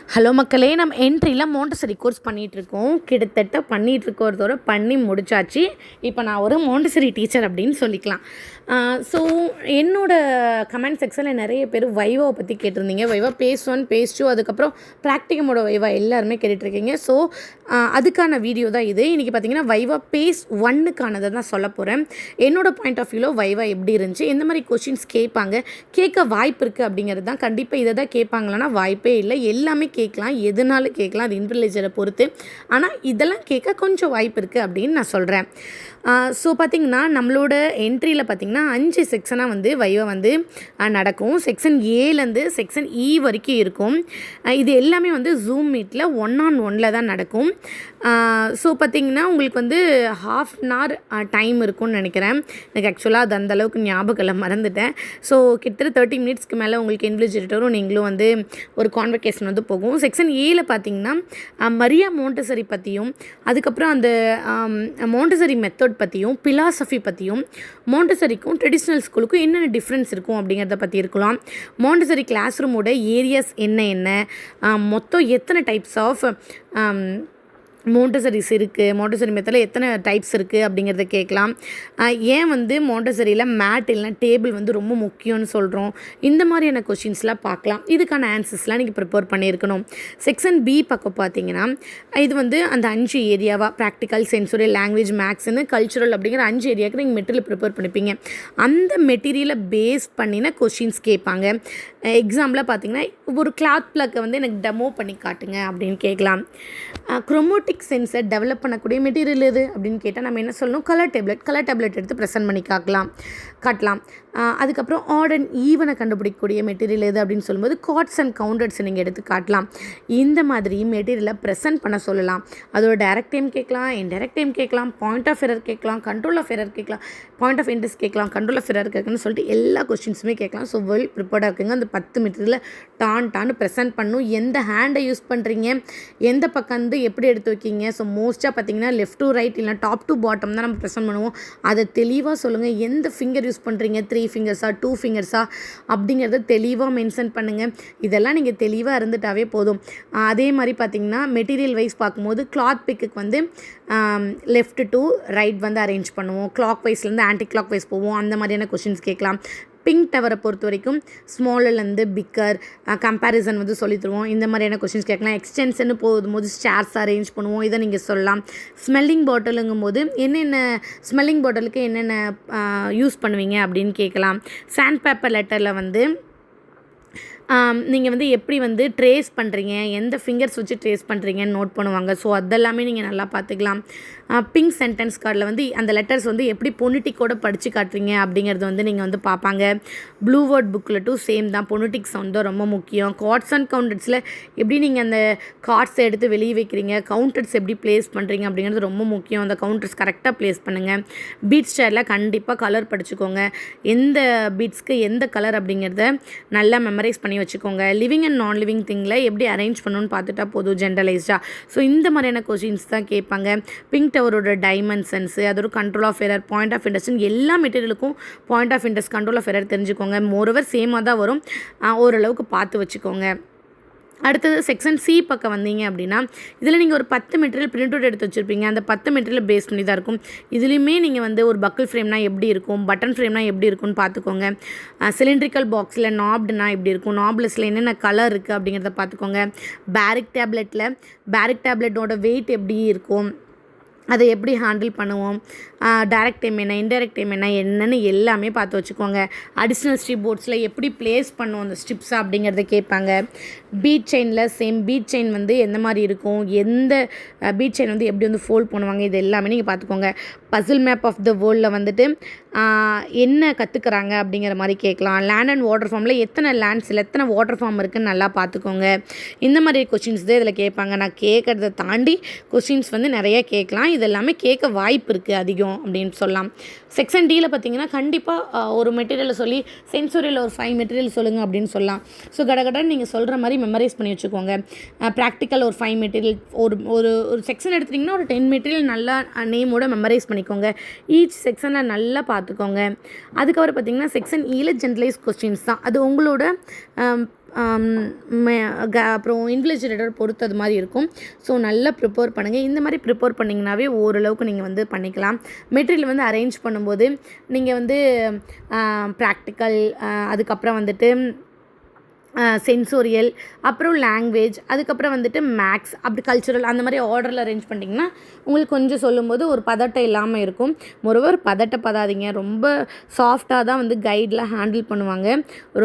Hello மக்களே, நம்ம என்ட்ரியில் மோண்டசரி course பண்ணிகிட்ருக்கோம். கிட்டத்தட்ட பண்ணிகிட்ருக்கிறதோட பண்ணி முடிச்சாச்சு. இப்போ நான் ஒரு மோண்டசரி டீச்சர் அப்படின்னு சொல்லிக்கலாம். ஸோ என்னோடய கமெண்ட் செக்ஷனில் நிறைய பேர் வைவாவை பற்றி கேட்டிருந்தீங்க. வைவா பேஸ் 1, பேஸ் 2, அதுக்கப்புறம் ப்ராக்டிகமோட வைவா எல்லாருமே கேட்டுட்ருக்கீங்க. ஸோ அதுக்கான வீடியோ தான் இது. இன்றைக்கி பார்த்தீங்கன்னா வைவா பேஸ் 1க்கானதை தான் சொல்ல போகிறேன். என்னோடய பாயிண்ட் ஆஃப் வியூவில் வைவா எப்படி இருந்துச்சு, எந்த மாதிரி கொஷின்ஸ் கேட்பாங்க, கேட்க வாய்ப்பு இருக்குது அப்படிங்கிறது தான். கண்டிப்பாக இதை தான் கேட்பாங்களான்னா வாய்ப்பே இல்லை. எல்லாமே கேட்கலாம், எதுனாலும் கேட்கலாம், அது இன்டெலிஜென்ஸை பொறுத்து. ஆனால் இதெல்லாம் கேட்க கொஞ்சம் வாய்ப்பு இருக்குது அப்படின்னு நான் சொல்கிறேன். ஸோ பார்த்திங்கன்னா நம்மளோட என்ட்ரியில் பார்த்திங்கன்னா 5 செக்ஷனாக வந்து வைவா வந்து நடக்கும். செக்ஷன் ஏலேருந்து செக்ஷன் இ வரைக்கும் இருக்கும். இது எல்லாமே வந்து ஜூம் மீட்டில் 1-on-1 தான் நடக்கும். ஸோ பார்த்திங்கன்னா உங்களுக்கு வந்து 1/2 an hour டைம் இருக்கும்னு நினைக்கிறேன். எனக்கு ஆக்சுவலாக அது அந்தளவுக்கு ஞாபகம் இல்லை, மறந்துட்டேன். ஸோ கிட்டத்தட்ட 30 மினிட்ஸ்க்கு மேலே உங்களுக்கு இன்விஜிலேட்டரும் நீங்களும் வந்து ஒரு கான்வர்கேஷன் வந்து போகும். செக்ஷன் ஏல பார்த்திங்கன்னா மரியா மோண்டசரி பற்றியும், அதுக்கப்புறம் அந்த மோண்டசரி மெத்தட் பற்றியும், பிலாசபி பற்றியும், மோண்டசரிக்கும் ட்ரெடிஷ்னல் ஸ்கூலுக்கும் என்னென்ன டிஃப்ரென்ஸ் இருக்கும் அப்படிங்கிறத பற்றி இருக்கலாம். மோண்டசரி கிளாஸ் ரூமோட ஏரியாஸ் என்ன, மொத்தம் எத்தனை டைப்ஸ் ஆஃப் மோண்டசரிஸ் இருக்குது, மோண்டசரி மெத்தடில் எத்தனை டைப்ஸ் இருக்குது அப்படிங்கிறத கேட்கலாம். ஏன் வந்து மோண்டசரியில் மேட் இல்லைனா டேபிள் வந்து ரொம்ப முக்கியம்னு சொல்கிறோம், இந்த மாதிரியான கொஷின்ஸ்லாம் பார்க்கலாம். இதுக்கான ஆன்சர்ஸ்லாம் நீங்கள் ப்ரிப்பேர் பண்ணியிருக்கணும். செக்ஷன் பி பக்கம் பார்த்தீங்கன்னா இது வந்து அந்த 5 ஏரியாவாக ப்ராக்டிக்கல், சென்சுரியல், லாங்குவேஜ், மேக்ஸ்னு கல்ச்சுரல் அப்படிங்கிற 5 ஏரியாவுக்கு நீங்கள் மெட்டீரியல் ப்ரிப்பேர் பண்ணிப்பீங்க. அந்த மெட்டீரியலை பேஸ் பண்ணின கொஷின்ஸ் கேட்பாங்க. எக்ஸாம்பிளாக பார்த்தீங்கன்னா ஒரு கிளாத் ப்ளக்கை வந்து எனக்கு டெமோ பண்ணி காட்டுங்க அப்படின்னு கேட்கலாம். குரோமோட்டிக் சென்ஸை டெவலப் பண்ணக்கூடிய மெட்டீரியல் எது அப்படின்னு கேட்டால் நம்ம என்ன சொல்லணும், கலர் டேப்லெட் எடுத்து ப்ரெசென்ட் பண்ணி காட்டலாம். அதுக்கப்புறம் ஆட் அண்ட் ஈவனை கண்டுபிடிக்கக்கூடிய மெட்டீரியல் எது அப்படின்னு சொல்லும்போது கார்ட்ஸ் அண்ட் கவுண்டர்ஸ் நீங்கள் எடுத்து காட்டலாம். இந்த மாதிரி மெட்டீரியலை ப்ரெசென்ட் பண்ண சொல்லலாம். அதோட டைரக்ட் டைம் கேட்கலாம், இன்டைரக்ட் டைம் கேட்கலாம், பாயிண்ட் ஆஃப் எரர் கேட்கலாம், கண்ட்ரோல் ஆஃப் எரர் கேட்கலாம், பாயிண்ட் ஆஃப் இன்ட்ரெஸ்ட் கேட்கலாம், கண்ட்ரோல் ஆஃப் எரர் கேட்கணும்னு சொல்லிட்டு எல்லா கொஸ்டின்ஸுமே கேட்கலாம். ஸோ வெல் ப்ரிப்பேர்டாக இருக்குங்க. அந்த 10 மெட்டீரியலை டான்னு ப்ரெசென்ட் பண்ணணும். எந்த ஹேண்டை யூஸ் பண்ணுறீங்க, எந்த பக்கம் வந்து எப்படி எடுத்து வைக்கிங்க. ஸோ மோஸ்ட்டாக பார்த்தீங்கன்னா லெஃப்ட் டு ரைட் இல்லை டாப் டு பாட்டம் தான் நம்ம ப்ரெசென்ட் பண்ணுவோம். அதை தெளிவாக சொல்லுங்கள். எந்த ஃபிங்கர் யூஸ் பண்ணுறீங்க, 3 ஃபிங்கர்ஸா 2 ஃபிங்கர்ஸா அப்படிங்கிறத தெளிவாக மென்ஷன் பண்ணுங்கள். இதெல்லாம் நீங்கள் தெளிவாக இருந்துட்டாவே போதும். அதே மாதிரி பார்த்தீங்கன்னா மெட்டீரியல் வைஸ் பார்க்கும்போது கிளாத் பிக்குக்கு வந்து லெஃப்ட் டு ரைட் வந்து அரேஞ்ச் பண்ணுவோம். கிளாக் வைஸ்லேருந்து ஆன்டி கிளாக் வைஸ் போவோம். அந்த மாதிரியான கொஷின்ஸ் கேட்கலாம். பிங்க் டவரை பொறுத்த வரைக்கும் ஸ்மாலர்லேருந்து பிக்கர் கம்பேரிசன் வந்து சொல்லி தருவோம். இந்த மாதிரியான கொஷின்ஸ் கேட்கலாம். எக்ஸ்டென்ஷன் போகும்போது ஸ்டார்ஸ் அரேஞ்ச் பண்ணுவோம். இதை நீங்கள் சொல்லலாம். ஸ்மெல்லிங் பாட்டிலுங்கும் போது என்னென்ன ஸ்மெல்லிங் பாட்டிலுக்கு என்னென்ன யூஸ் பண்ணுவீங்க அப்படின்னு கேட்கலாம். சாண்ட் பேப்பர் லெட்டரில் வந்து நீங்கள் வந்து எப்படி வந்து ட்ரேஸ் பண்ணுறீங்க, எந்த ஃபிங்கர்ஸ் வச்சு ட்ரேஸ் பண்ணுறீங்கன்னு நோட் பண்ணுவாங்க. ஸோ அதெல்லாமே நீங்கள் நல்லா பார்த்துக்கலாம். பிங்க் சென்டென்ஸ் கார்டில் வந்து அந்த லெட்டர்ஸ் வந்து எப்படி பொனிட்டிக்கோடு படித்து காட்டுறீங்க அப்படிங்கிறது வந்து நீங்கள் வந்து பார்ப்பாங்க. ப்ளூ வேர்ட் புக்கில் டூ சேம் தான். பொனிட்டிக் சவுண்ட் தான் ரொம்ப முக்கியம். கார்ட்ஸ் அண்ட் கவுண்டர்ஸில் எப்படி நீங்கள் அந்த கார்ட்ஸை எடுத்து வெளியே வைக்கிறீங்க, கவுண்டர்ஸ் எப்படி ப்ளேஸ் பண்ணுறீங்க அப்படிங்கிறது ரொம்ப முக்கியம். அந்த கவுண்டர்ஸ் கரெக்டாக ப்ளேஸ் பண்ணுங்கள். பீட்ஸ் சேரில் கண்டிப்பாக கலர் படிச்சுக்கோங்க. எந்த பீட்ஸ்க்கு எந்த கலர் அப்படிங்கிறத நல்லா மெமரைஸ் பண்ணி வச்சுக்கோங்க. லிவிங் அண்ட் நான் லிவிங் திங்கில் எப்படி அரேஞ்ச் பண்ணணும்னு பார்த்துட்டா போதும் ஜென்ரலைஸ்டாக. ஸோ இந்த மாதிரியான கொஷின்ஸ் தான் கேட்பாங்க. பிங்க் டவரோட டைமென்ஷன்ஸு, அதோட control of error, point of interest, எல்லா மெட்டீரியலுக்கும் point of interest, control of error தெரிஞ்சுக்கோங்க. மோரோவர் சேமாக தான் வரும். ஓரளவுக்கு பார்த்து வச்சுக்கோங்க. அடுத்தது செக்ஷன் சி பக்கம் வந்தீங்க அப்படின்னா இதில் நீங்கள் ஒரு 10 மெட்டீரியல் பிரிண்ட் அவுட் எடுத்து வச்சுருப்பீங்க. அந்த 10 மெட்டீரியல் பேஸ் பண்ணி தான் இருக்கும். இதுலேயுமே நீங்கள் வந்து ஒரு பக்கிள் ஃப்ரேம்னா எப்படி இருக்கும், பட்டன் ஃப்ரேம்னா எப்படி இருக்கும்னு பார்த்துக்கோங்க. சிலிண்ட்ரிக்கல் பாக்ஸில் நாப்டுனா எப்படி இருக்கும், நாப்லெஸில் என்னென்ன கலர் இருக்குது அப்படிங்கிறத பார்த்துக்கோங்க. பேரிக் டேப்லெட்டோட வெயிட் எப்படி இருக்கும், அதை எப்படி ஹேண்டில் பண்ணுவோம், டைரக்ட் டைம் என்ன, இன்டைரக்ட் டைம் என்னன்னு எல்லாமே பார்த்து வச்சுக்கோங்க. அடிஷ்னல் ஸ்ட்ரிப் போர்ட்ஸில் எப்படி ப்ளேஸ் பண்ணுவோம் அந்த ஸ்ட்ரிப்ஸை அப்படிங்கிறத கேட்பாங்க. பீட் செயினில் சேம் பீட் செயின் வந்து எந்த மாதிரி இருக்கும், எந்த பீட் செயின் வந்து எப்படி வந்து ஃபோல்ட் பண்ணுவாங்க, இது எல்லாமே நீங்கள் பார்த்துக்கோங்க. பசில் மேப் ஆஃப் த வேர்ல்டில் வந்துட்டு என்ன கற்றுக்குறாங்க அப்படிங்கிற மாதிரி கேட்கலாம். லேண்ட் அண்ட் வாட்டர் ஃபார்மில் எத்தனை லேண்ட்ஸில் எத்தனை வாட்டர் ஃபார்ம் இருக்குதுன்னு நல்லா பார்த்துக்கோங்க. இந்த மாதிரி கொஷின்ஸ் தான் இதில் கேட்பாங்க. நான் கேட்குறத தாண்டி கொஷின்ஸ் வந்து நிறைய கேட்கலாம். இது எல்லாமே கேட்க வாய்ப்பு இருக்குது அதிகம் அப்படின்னு சொல்லலாம். செக்ஷன் டியில் பார்த்தீங்கன்னா கண்டிப்பாக ஒரு மெட்டீரியலை சொல்லி சென்சுரியில் ஒரு 5 மெட்டீரியல் சொல்லுங்கள் அப்படின்னு சொல்லலாம். ஸோ கடகடன்னு நீங்கள் சொல்கிற மாதிரி மெமரைஸ் பண்ணி வச்சுக்கோங்க. ப்ராக்டிக்கல் ஒரு 5 மெட்டீரியல், ஒரு ஒரு செக்ஷன் எடுத்திங்கன்னா ஒரு 10 மெட்டீரியல் நல்லா நேமோட மெமரைஸ் பண்ணிக்கோங்க. ஈச் செக்ஷனை நல்லா பார்த்துக்கோங்க. அதுக்கப்புறம் பார்த்திங்கன்னா செக்ஷன் ஈல ஜென்ரலைஸ் கொஸ்டின்ஸ் தான். அது உங்களோட அப்புறம் இன்விஜிலேட்டர் பொறுத்தது மாதிரி இருக்கும். ஸோ நல்லா ப்ரிப்பேர் பண்ணுங்கள். இந்த மாதிரி ப்ரிப்பேர் பண்ணிங்கனாவே ஓரளவுக்கு நீங்கள் வந்து பண்ணிக்கலாம். மெட்டீரியல் வந்து அரேஞ்ச் பண்ணும்போது நீங்கள் வந்து ப்ராக்டிக்கல், அதுக்கப்புறம் வந்துட்டு சென்சோரியல், அப்புறம் லாங்குவேஜ், அதுக்கப்புறம் வந்துட்டு மேக்ஸ், அப்படி கல்ச்சுரல் அந்த மாதிரி ஆர்டரில் அரேஞ்ச் பண்ணிட்டீங்கன்னா உங்களுக்கு கொஞ்சம் சொல்லும்போது ஒரு பதட்டம் இல்லாமல் இருக்கும். மொரோவர் பதட்டப்படாதீங்க. ரொம்ப சாஃப்டாக தான் வந்து கைடெலாம் ஹேண்டில் பண்ணுவாங்க.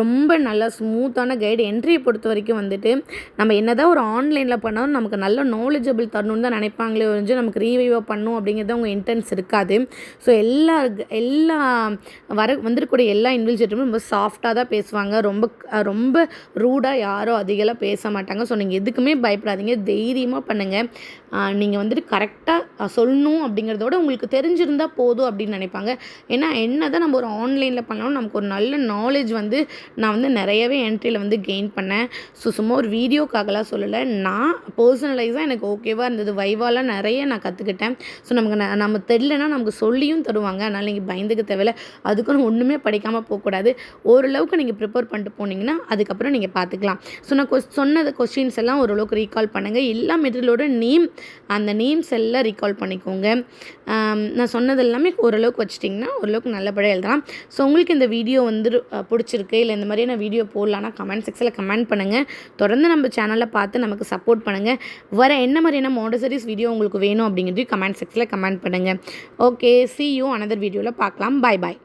ரொம்ப நல்லா ஸ்மூத்தான கைடு. என்ட்ரியை பொறுத்த வரைக்கும் வந்துட்டு நம்ம என்ன தான் ஒரு ஆன்லைனில் பண்ணாலும் நமக்கு நல்ல நாலேஜபிள் தரணுன்னு தான் நினைப்பாங்களே ஒழிஞ்சு நமக்கு ரீவைவாக பண்ணணும் அப்படிங்கிறது அவங்க இன்டென்ஸ் இருக்காது. ஸோ எல்லா வந்துருக்கூடிய எல்லா இன்விஜிலேட்டரும் ரொம்ப சாஃப்டாக தான் பேசுவாங்க. ரொம்ப ரூடாக யாரும் அதிகமாக பேச மாட்டாங்க. ஸோ நீங்கள் எதுக்குமே பயப்படாதீங்க. தைரியமாக பண்ணுங்கள். நீங்கள் வந்துட்டு கரெக்டாக சொல்லணும் அப்படிங்கிறதோட உங்களுக்கு தெரிஞ்சிருந்தால் போதும் அப்படின்னு நினைப்பாங்க. ஏன்னா என்ன தான் நம்ம ஒரு ஆன்லைனில் பண்ணாலும் நமக்கு ஒரு நல்ல நாலேஜ் வந்து நான் வந்து நிறையவே என்ட்ரியில் வந்து கெயின் பண்ணேன். ஸோ சும்மா ஒரு வீடியோக்காகலாம் சொல்லலை. நான் பர்சனலைஸாக எனக்கு ஓகேவாக இருந்தது. வைவாலாம் நிறைய நான் கற்றுக்கிட்டேன். ஸோ நம்ம தெரியலனா நமக்கு சொல்லியும் தருவாங்க. அதனால் நீங்கள் பயந்துக்க தேவையில்லை. அதுக்குன்னு ஒன்றுமே படிக்காமல் போகக்கூடாது. ஓரளவுக்கு நீங்கள் ப்ரிப்பேர் பண்ணிட்டு போனீங்கன்னா அதுக்கப்புறம் நீங்கள் பார்த்துக்கலாம். ஸோ நான் சொன்னது கொஸ்டின்ஸ் எல்லாம் ஓரளவுக்கு ரீகால் பண்ணுங்கள். எல்லா மெட்டீரியலோட அந்த நேம்ஸ் எல்லாம் ரீகால் பண்ணிக்கோங்க. நான் சொன்னது எல்லாமே ஓரளவுக்கு வச்சிட்டிங்கன்னா ஓரளவுக்கு நல்லபடியாக எழுதலாம். ஸோ உங்களுக்கு இந்த வீடியோ வந்து பிடிச்சிருக்கு, இல்லை இந்த மாதிரியான வீடியோ போடலான்னா கமெண்ட் செக்ஷனில் கமெண்ட் பண்ணுங்கள். தொடர்ந்து நம்ம சேனலை பார்த்து நமக்கு சப்போர்ட் பண்ணுங்கள். வர என்ன மாதிரியான மாண்டசரிஸ் வீடியோ உங்களுக்கு வேணும் அப்படிங்கிறது கமெண்ட் செக்ஷனில் கமெண்ட் பண்ணுங்கள். ஓகே, see you another வீடியோவில் பார்க்கலாம். பாய் பாய்.